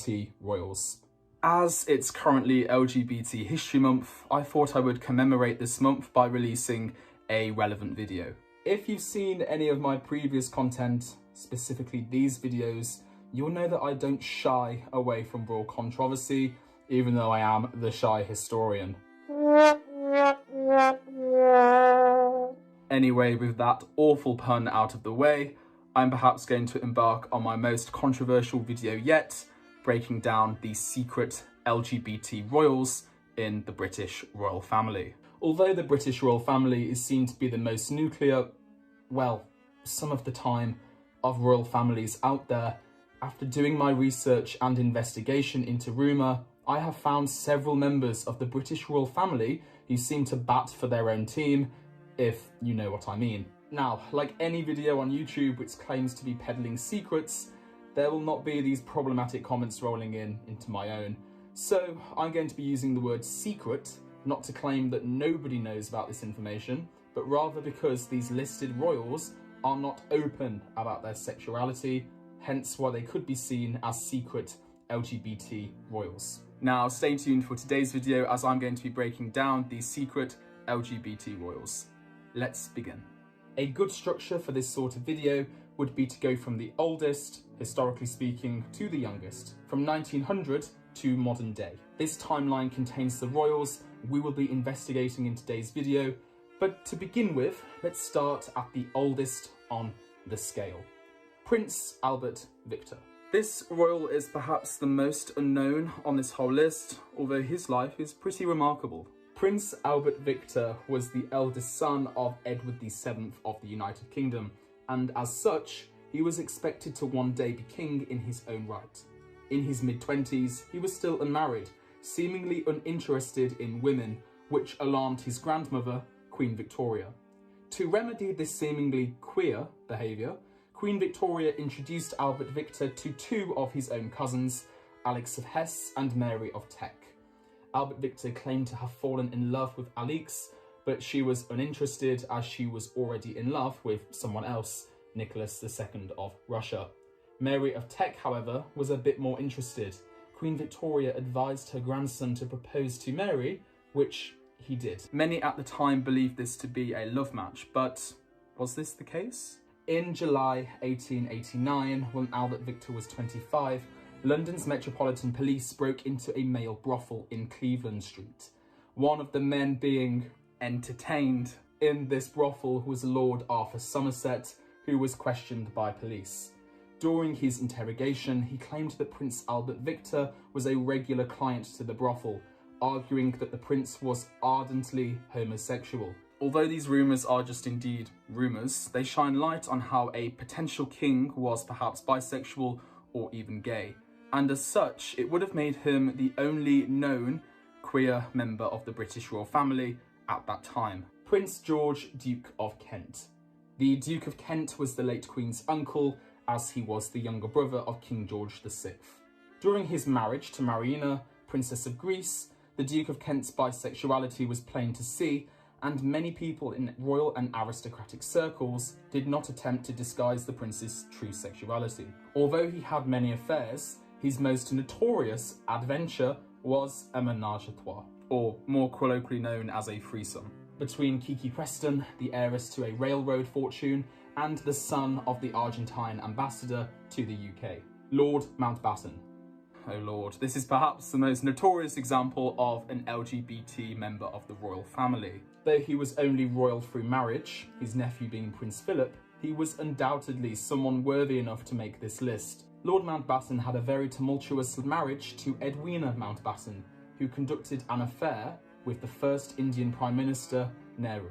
LGBT royals. As it's currently LGBT History Month, I thought I would commemorate this month by releasing a relevant video. If you've seen any of my previous content, specifically these videos, you'll know that I don't shy away from royal controversy, even though I am the shy historian. Anyway, with that awful pun out of the way, I'm perhaps going to embark on my most controversial video yet, breaking down the secret LGBT royals in the British royal family. Although the British royal family is seen to be the most nuclear, well, some of the time, of royal families out there, after doing my research and investigation into rumour, I have found several members of the British royal family who seem to bat for their own team, if you know what I mean. Now, like any video on YouTube which claims to be peddling secrets, there will not be these problematic comments rolling into my own. So I'm going to be using the word secret, not to claim that nobody knows about this information, but rather because these listed royals are not open about their sexuality, hence why they could be seen as secret LGBT royals. Now stay tuned for today's video as I'm going to be breaking down these secret LGBT royals. Let's begin. A good structure for this sort of video would be to go from the oldest, historically speaking, to the youngest, from 1900 to modern day. This timeline contains the royals we will be investigating in today's video, but to begin with, let's start at the oldest on the scale. Prince Albert Victor. This royal is perhaps the most unknown on this whole list, although his life is pretty remarkable. Prince Albert Victor was the eldest son of Edward VII of the United Kingdom, and as such, he was expected to one day be king in his own right. In his mid-20s, he was still unmarried, seemingly uninterested in women, which alarmed his grandmother, Queen Victoria. To remedy this seemingly queer behaviour, Queen Victoria introduced Albert Victor to two of his own cousins, Alix of Hesse and Mary of Teck. Albert Victor claimed to have fallen in love with Alix, but she was uninterested as she was already in love with someone else, Nicholas II of Russia. Mary of Teck, however, was a bit more interested. Queen Victoria advised her grandson to propose to Mary, which he did. Many at the time believed this to be a love match, but was this the case? In July 1889, when Albert Victor was 25, London's Metropolitan Police broke into a male brothel in Cleveland Street. One of the men being entertained in this brothel was Lord Arthur Somerset, who was questioned by police. During his interrogation, he claimed that Prince Albert Victor was a regular client to the brothel, arguing that the prince was ardently homosexual. Although these rumours are just indeed rumours, they shine light on how a potential king was perhaps bisexual or even gay, and as such, it would have made him the only known queer member of the British royal family at that time. Prince George, Duke of Kent. The Duke of Kent was the late Queen's uncle, as he was the younger brother of King George VI. During his marriage to Marina, Princess of Greece, the Duke of Kent's bisexuality was plain to see, and many people in royal and aristocratic circles did not attempt to disguise the prince's true sexuality. Although he had many affairs, his most notorious adventure was a ménage à trois, or more colloquially known as a threesome, between Kiki Preston, the heiress to a railroad fortune, and the son of the Argentine ambassador to the UK, Lord Mountbatten. Oh lord, this is perhaps the most notorious example of an LGBT member of the royal family. Though he was only royal through marriage, his nephew being Prince Philip, he was undoubtedly someone worthy enough to make this list. Lord Mountbatten had a very tumultuous marriage to Edwina Mountbatten, who conducted an affair with the first Indian Prime Minister, Nehru.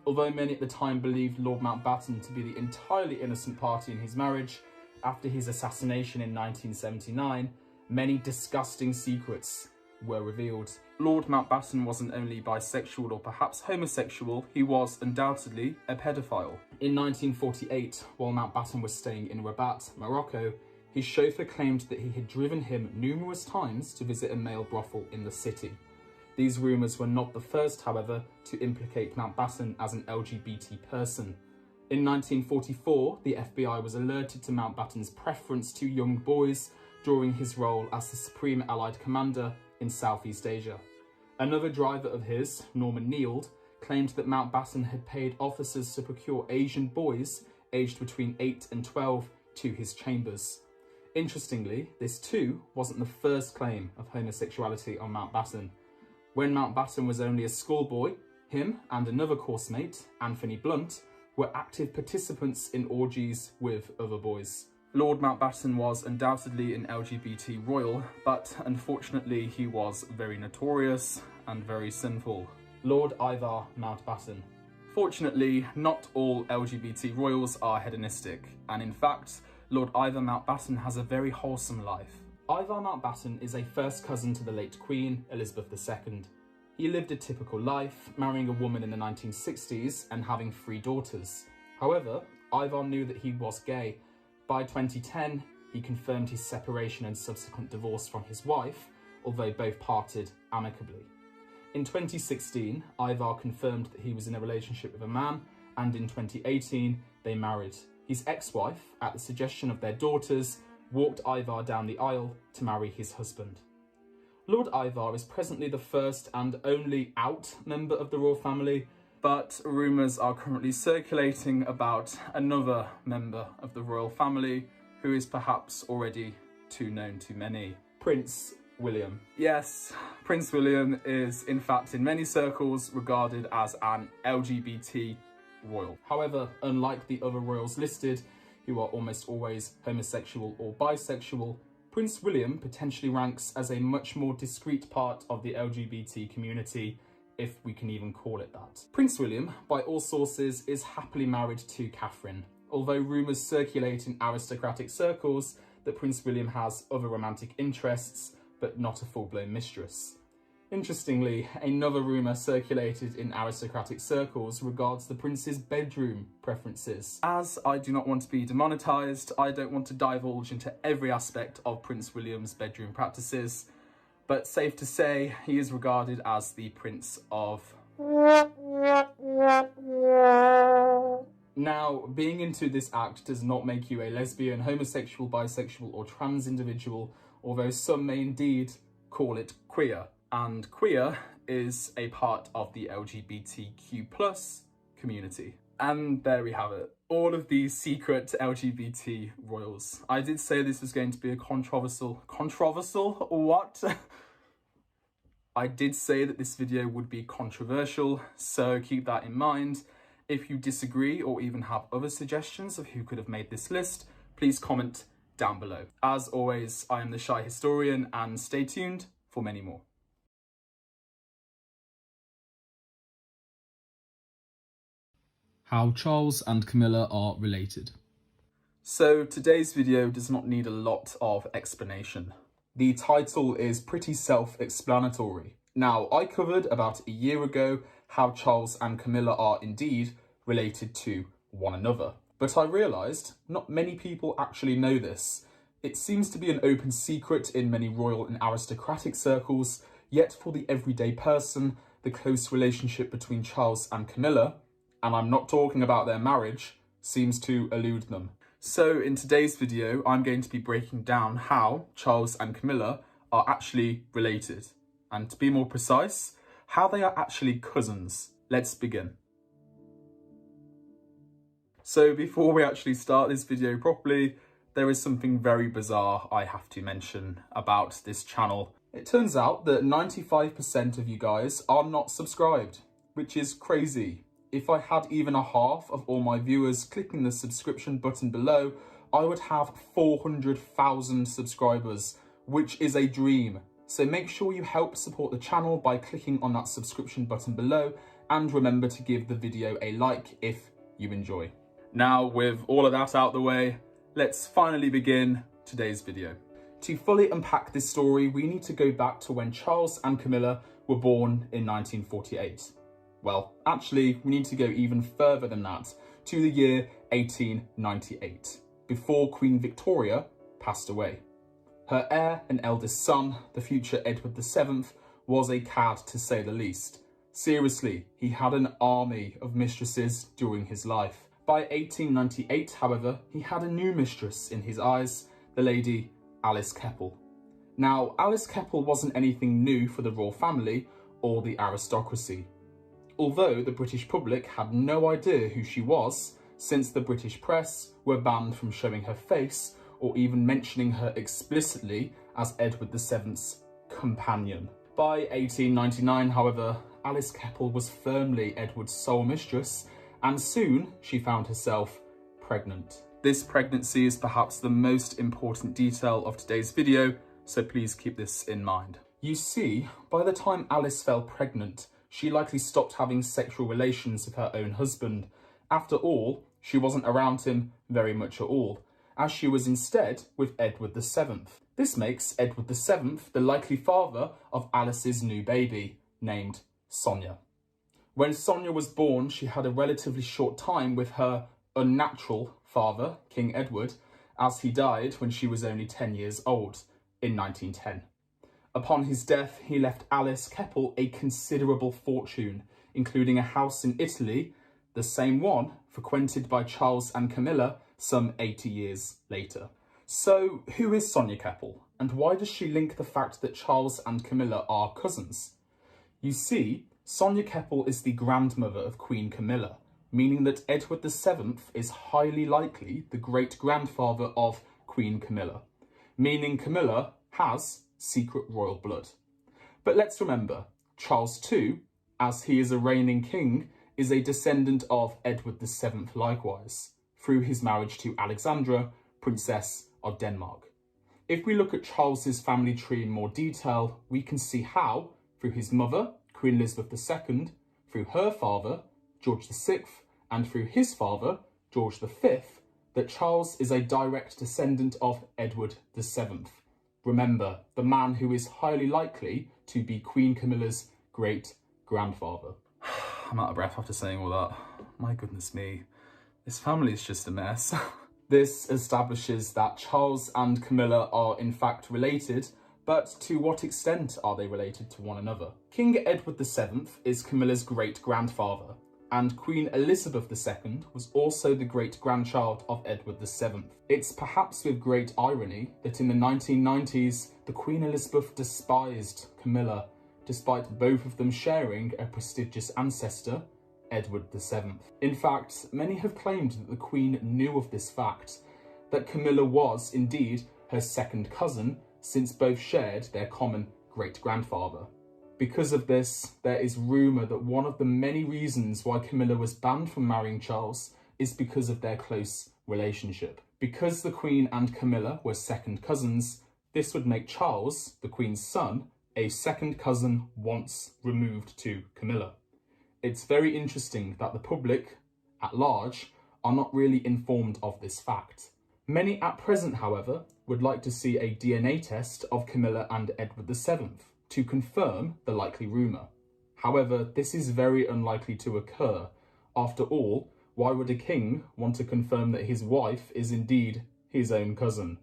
Although many at the time believed Lord Mountbatten to be the entirely innocent party in his marriage, after his assassination in 1979, many disgusting secrets were revealed. Lord Mountbatten wasn't only bisexual or perhaps homosexual, he was undoubtedly a pedophile. In 1948, while Mountbatten was staying in Rabat, Morocco, his chauffeur claimed that he had driven him numerous times to visit a male brothel in the city. These rumours were not the first, however, to implicate Mountbatten as an LGBT person. In 1944, the FBI was alerted to Mountbatten's preference to young boys during his role as the Supreme Allied Commander in Southeast Asia. Another driver of his, Norman Neild, claimed that Mountbatten had paid officers to procure Asian boys aged between 8 and 12 to his chambers. Interestingly, this too wasn't the first claim of homosexuality on Mountbatten. When Mountbatten was only a schoolboy, him and another course mate, Anthony Blunt, were active participants in orgies with other boys. Lord Mountbatten was undoubtedly an LGBT royal, but unfortunately he was very notorious and very sinful. Lord Ivar Mountbatten. Fortunately, not all LGBT royals are hedonistic, and in fact, Lord Ivar Mountbatten has a very wholesome life. Ivar Mountbatten is a first cousin to the late Queen, Elizabeth II. He lived a typical life, marrying a woman in the 1960s and having 3 daughters. However, Ivar knew that he was gay. By 2010, he confirmed his separation and subsequent divorce from his wife, although both parted amicably. In 2016, Ivar confirmed that he was in a relationship with a man, and in 2018, they married. His ex-wife, at the suggestion of their daughters, walked Ivar down the aisle to marry his husband. Lord Ivar is presently the first and only out member of the royal family, but rumours are currently circulating about another member of the royal family who is perhaps already too known to many. Prince William. Yes, Prince William is in fact in many circles regarded as an LGBT royal. However, unlike the other royals listed, who are almost always homosexual or bisexual, Prince William potentially ranks as a much more discreet part of the LGBT community, if we can even call it that. Prince William, by all sources, is happily married to Catherine, although rumours circulate in aristocratic circles that Prince William has other romantic interests, but not a full-blown mistress. Interestingly, another rumour circulated in aristocratic circles regards the prince's bedroom preferences. As I do not want to be demonetised, I don't want to divulge into every aspect of Prince William's bedroom practices, but safe to say he is regarded as the Prince of... Now, being into this act does not make you a lesbian, homosexual, bisexual or trans individual, although some may indeed call it queer. And queer is a part of the LGBTQ+ community. And there we have it. All of these secret LGBT royals. I did say this was going to be a controversial what? I did say that this video would be controversial, so keep that in mind. If you disagree or even have other suggestions of who could have made this list, please comment down below. As always, I am the Shy Historian, and stay tuned for many more. How Charles and Camilla are related. So today's video does not need a lot of explanation. The title is pretty self-explanatory. Now, I covered about a year ago how Charles and Camilla are indeed related to one another. But I realised not many people actually know this. It seems to be an open secret in many royal and aristocratic circles, yet for the everyday person, the close relationship between Charles and Camilla, and I'm not talking about their marriage, seems to elude them. So in today's video, I'm going to be breaking down how Charles and Camilla are actually related. And to be more precise, how they are actually cousins. Let's begin. So before we actually start this video properly, there is something very bizarre I have to mention about this channel. It turns out that 95% of you guys are not subscribed, which is crazy. If I had even a half of all my viewers clicking the subscription button below, I would have 400,000 subscribers, which is a dream. So make sure you help support the channel by clicking on that subscription button below, and remember to give the video a like if you enjoy. Now, with all of that out the way, let's finally begin today's video. To fully unpack this story, we need to go back to when Charles and Camilla were born in 1948. Well, actually, we need to go even further than that, to the year 1898, before Queen Victoria passed away. Her heir and eldest son, the future Edward VII, was a cad to say the least. Seriously, he had an army of mistresses during his life. By 1898, however, he had a new mistress in his eyes, the Lady Alice Keppel. Now, Alice Keppel wasn't anything new for the royal family or the aristocracy, although the British public had no idea who she was, since the British press were banned from showing her face or even mentioning her explicitly as Edward VII's companion. By 1899, however, Alice Keppel was firmly Edward's sole mistress, and soon she found herself pregnant. This pregnancy is perhaps the most important detail of today's video, so please keep this in mind. You see, by the time Alice fell pregnant, she likely stopped having sexual relations with her own husband. After all, she wasn't around him very much at all, as she was instead with Edward VII. This makes Edward VII the likely father of Alice's new baby, named Sonia. When Sonia was born, she had a relatively short time with her unnatural father, King Edward, as he died when she was only 10 years old in 1910. Upon his death, he left Alice Keppel a considerable fortune, including a house in Italy, the same one frequented by Charles and Camilla some 80 years later. So, who is Sonia Keppel, and why does she link the fact that Charles and Camilla are cousins? You see, Sonia Keppel is the grandmother of Queen Camilla, meaning that Edward VII is highly likely the great-grandfather of Queen Camilla, meaning Camilla has secret royal blood. But let's remember, Charles II, as he is a reigning king, is a descendant of Edward VII likewise, through his marriage to Alexandra, Princess of Denmark. If we look at Charles's family tree in more detail, we can see how, through his mother, Queen Elizabeth II, through her father, George VI, and through his father, George V, that Charles is a direct descendant of Edward VII. Remember, the man who is highly likely to be Queen Camilla's great-grandfather. I'm out of breath after saying all that. My goodness me, this family is just a mess. This establishes that Charles and Camilla are in fact related, but to what extent are they related to one another? King Edward VII is Camilla's great-grandfather, and Queen Elizabeth II was also the great-grandchild of Edward VII. It's perhaps with great irony that in the 1990s, the Queen Elizabeth despised Camilla, despite both of them sharing a prestigious ancestor, Edward VII. In fact, many have claimed that the Queen knew of this fact, that Camilla was indeed her second cousin, since both shared their common great-grandfather. Because of this, there is rumour that one of the many reasons why Camilla was banned from marrying Charles is because of their close relationship. Because the Queen and Camilla were second cousins, this would make Charles, the Queen's son, a second cousin once removed to Camilla. It's very interesting that the public, at large, are not really informed of this fact. Many at present, however, would like to see a DNA test of Camilla and Edward VII to confirm the likely rumour. However, this is very unlikely to occur. After all, why would a king want to confirm that his wife is indeed his own cousin?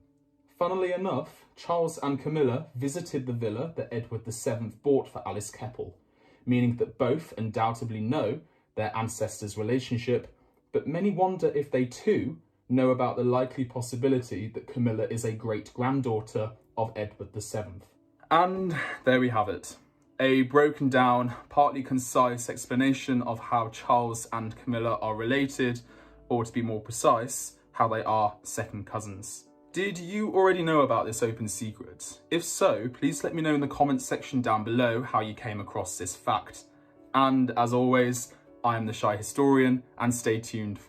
Funnily enough, Charles and Camilla visited the villa that Edward VII bought for Alice Keppel, meaning that both undoubtedly know their ancestors' relationship, but many wonder if they too know about the likely possibility that Camilla is a great-granddaughter of Edward VII. And there we have it. A broken down, partly concise explanation of how Charles and Camilla are related, or to be more precise, how they are second cousins. Did you already know about this open secret? If so, please let me know in the comments section down below how you came across this fact. And as always, I am the Shy Historian, and stay tuned